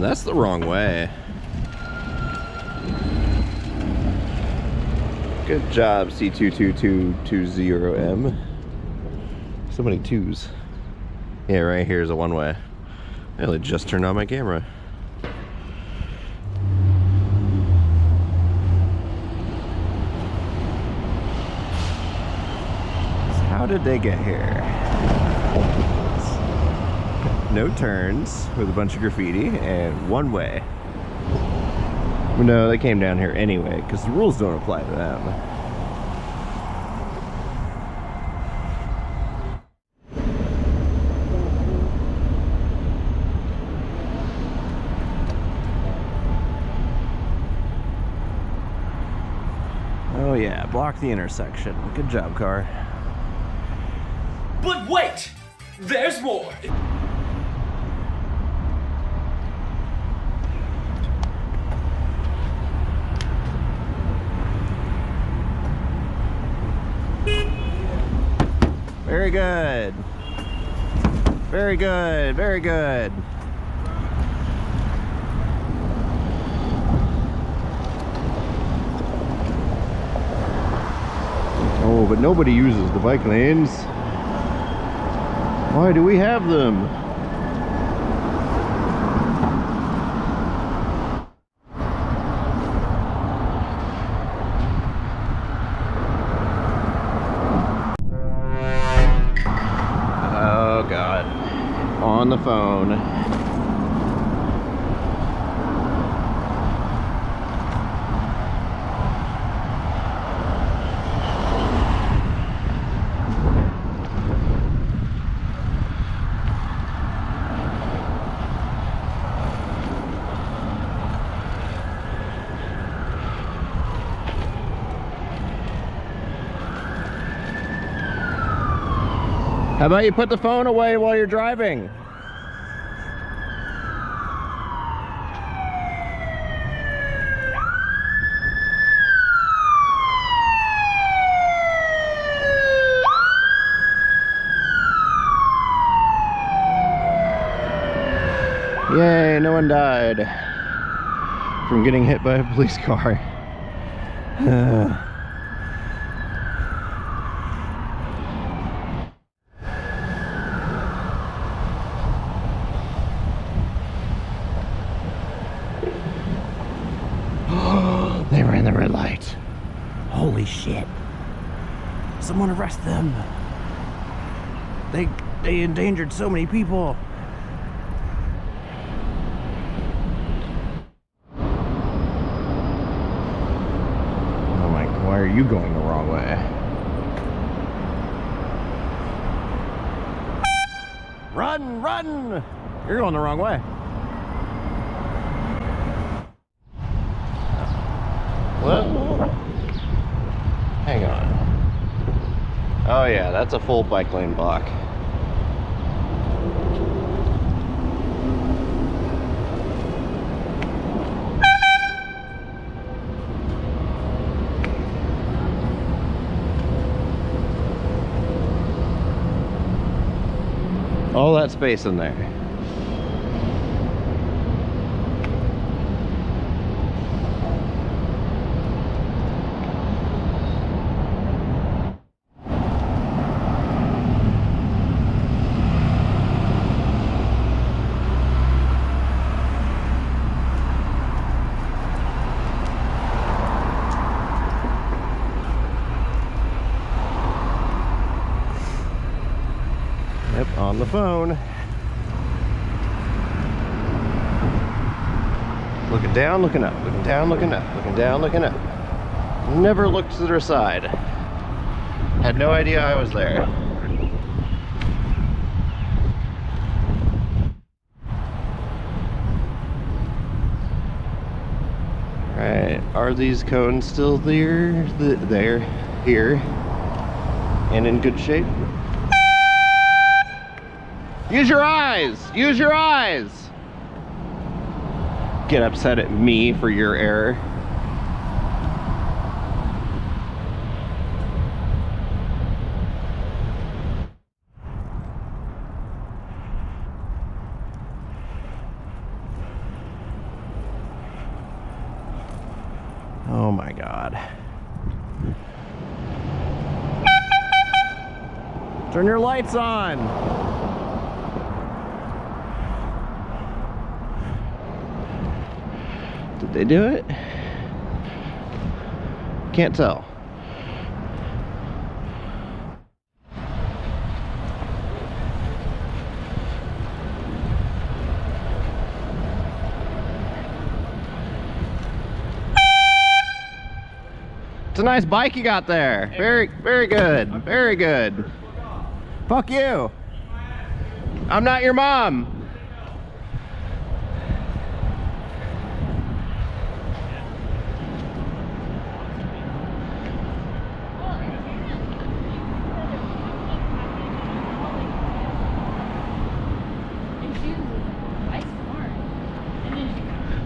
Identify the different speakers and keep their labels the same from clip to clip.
Speaker 1: That's the wrong way. Good job, C22220M. So many twos. Yeah, right here is a one-way. I only just turned on my camera. So how did they get here? No turns with a bunch of graffiti and one way. No, they came down here anyway because the rules don't apply to them. Oh yeah, block the intersection. Good job, car.
Speaker 2: But wait! There's more!
Speaker 1: Very good. Very good, very good. Oh, but nobody uses the bike lanes. Why do we have them? Oh God, on the phone. How about you put the phone away while you're driving? Yay, no one died from getting hit by a police car. They ran the red light. Holy shit. Someone arrest them. They endangered so many people. Oh my, why are you going the wrong way? Run, run! You're going the wrong way. What? Hang on. Oh yeah, that's a full bike lane block. All that space in there. Yep, on the phone. Looking down, looking up, looking down, looking up, looking down, looking up. Never looked to the side. Had no idea I was there. Alright, are these cones still there? They're here and in good shape? Use your eyes! Use your eyes! Get upset at me for your error. my God. Turn your lights on. Did they do it? Can't tell. It's a nice bike you got there. Very good. Very good. Fuck you. I'm not your mom.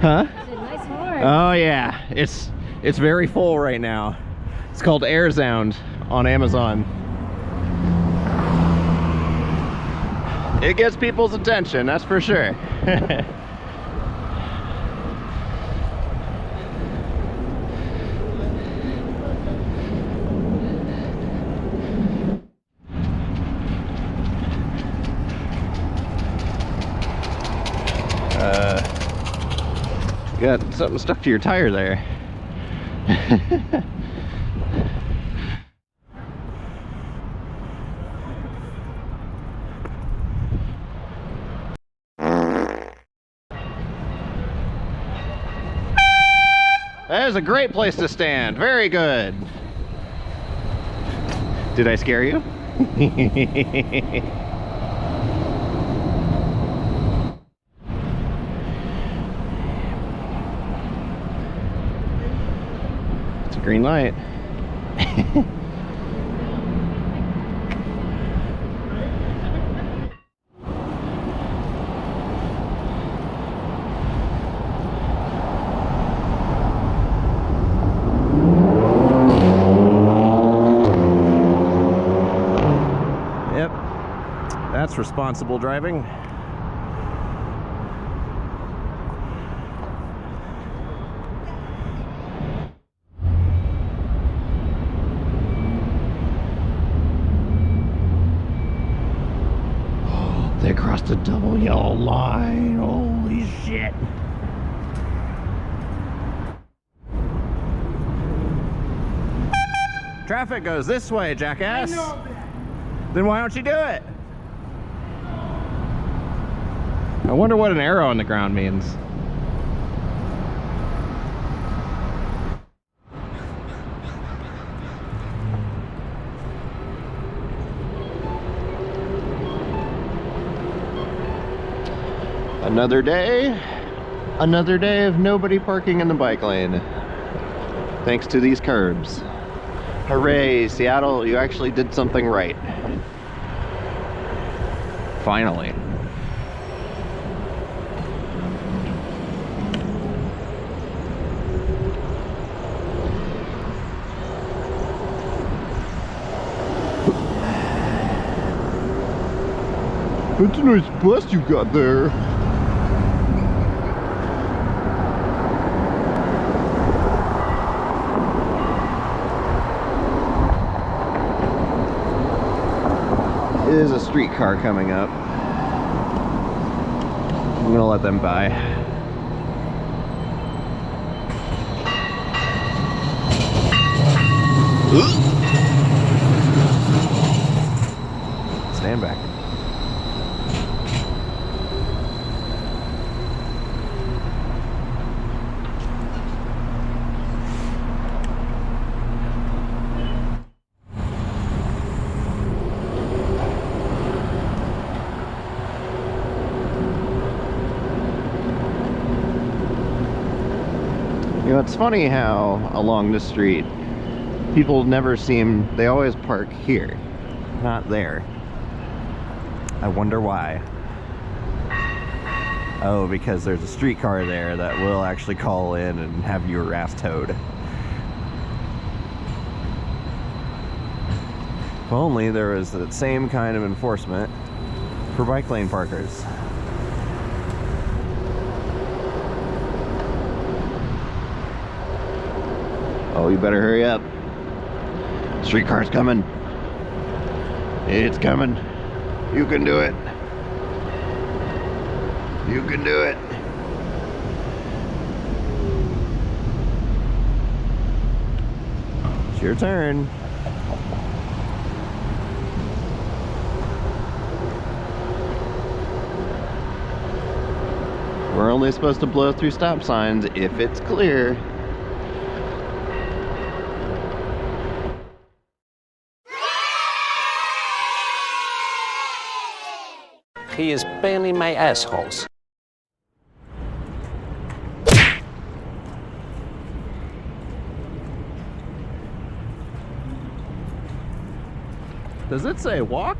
Speaker 1: Huh?
Speaker 3: Nice horn.
Speaker 1: Oh yeah, it's very full right now. It's called Air Sound on Amazon. It gets people's attention, that's for sure. You got something stuck to your tire there. That is a great place to stand. Very good. Did I scare you? It's a green light. That's responsible driving. They crossed a double yellow line. Holy shit. Traffic goes this way, jackass. Then why don't you do it? I wonder what an arrow on the ground means. Another day of nobody parking in the bike lane. Thanks to these curbs. Hooray, Seattle, you actually did something right. Finally. That's a nice bus you got there. Is a streetcar coming up. I'm gonna let them by. Stand back. You know, it's funny how along the street people never seem, they always park here, not there. I wonder why. Oh, because there's a streetcar there that will actually call in and have your ass towed. If only there was that same kind of enforcement for bike lane parkers. Oh, you better hurry up. Streetcar's coming. It's coming. You can do it. You can do it. It's your turn. We're only supposed to blow through stop signs if it's clear.
Speaker 3: He is barely my assholes.
Speaker 1: Does it say walk?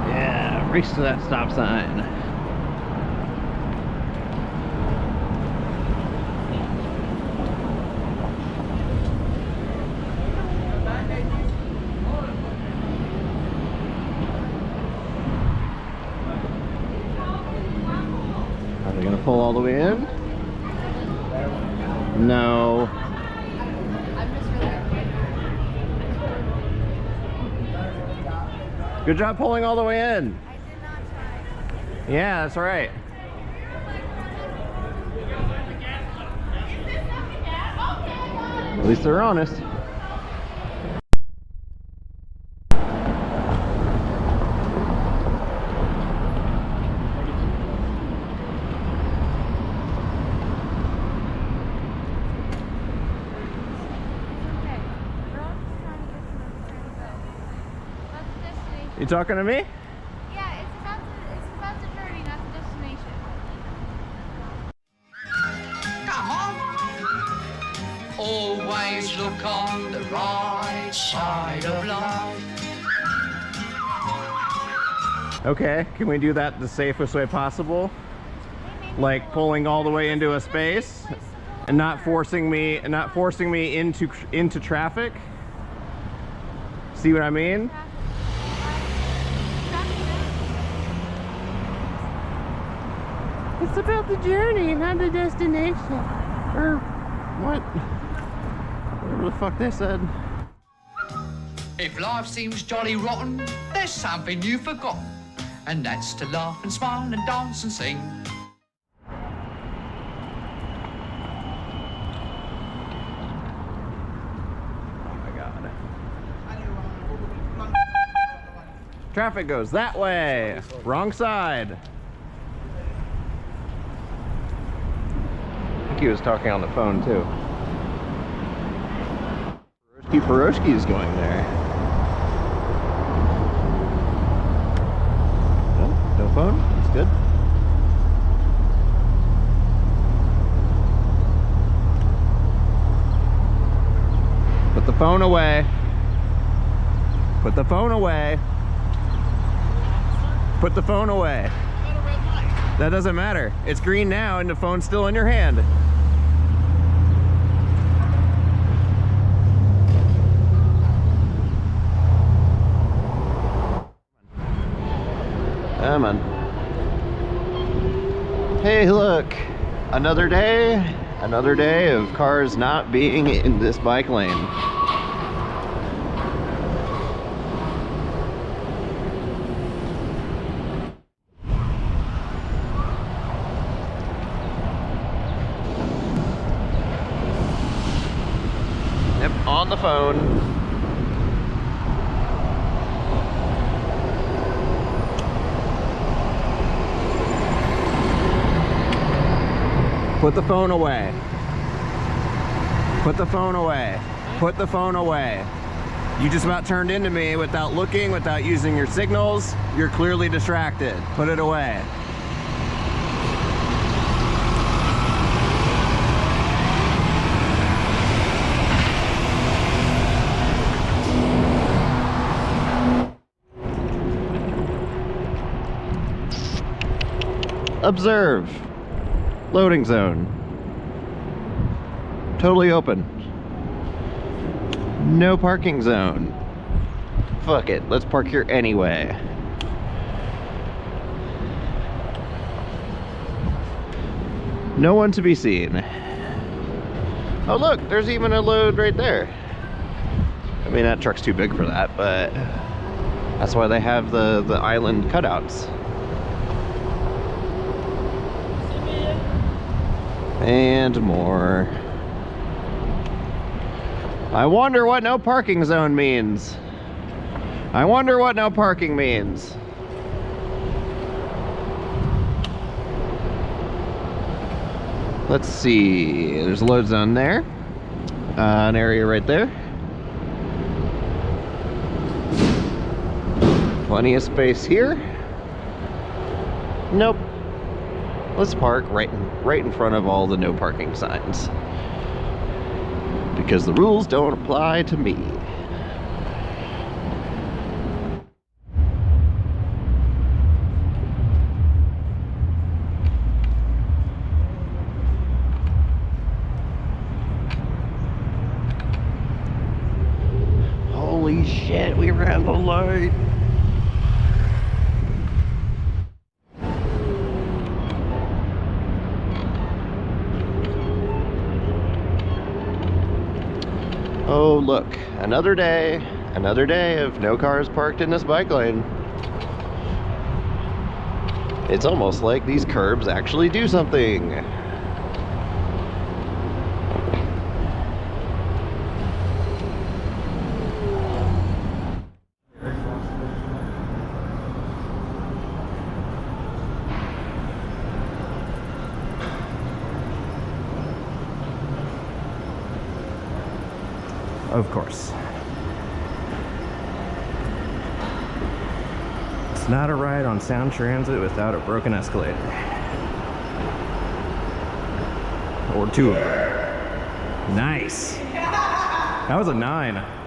Speaker 1: Yeah, race to that stop sign. Are they gonna pull all the way in? No. Good job pulling all the way in.
Speaker 4: I did not try.
Speaker 1: Yeah, that's right. At least they're honest.
Speaker 4: Okay. We're all just trying to get to where we're trying to go. That's the destination.
Speaker 1: You talking to me?
Speaker 4: Yeah, it's about the journey, not the destination.
Speaker 2: Come on. Always look on the right side of life.
Speaker 1: Okay, can we do that the safest way possible? Like pulling all the way into a space and not forcing me into traffic? See what I mean? It's about the journey, not the destination. Or what? Whatever the fuck they said.
Speaker 2: If life seems jolly rotten, there's something you've forgotten. And that's to laugh and smile and dance and sing.
Speaker 1: Oh my god. Traffic goes that way. Wrong side. I think he was talking on the phone too. Peroshki is going there. No phone? That's good. Put the phone away. Put the phone away. Put the phone away. That doesn't matter. It's green now and the phone's still in your hand. Come on. Hey, look. Another day of cars not being in this bike lane. Yep, on the phone. Put the phone away. Put the phone away. Put the phone away. You just about turned into me without looking, without using your signals. You're clearly distracted. Put it away. Observe. Loading zone. Totally open. No parking zone. fuck it, let's park here anyway. No one to be seen. Oh look, there's even a load right there. I mean, that truck's too big for that, but that's why they have the island cutouts. And more. I wonder what no parking zone means. I wonder what no parking means. Let's see, there's a load zone there. An area right there. Plenty of space here. Nope. Let's park right in front of all the no parking signs. Because the rules don't apply to me. Holy shit, we ran the light. Oh look, another day of no cars parked in this bike lane. It's almost like these curbs actually do something. Of course. It's not a ride on Sound Transit without a broken escalator. Or two of them. Nice. That was a 9.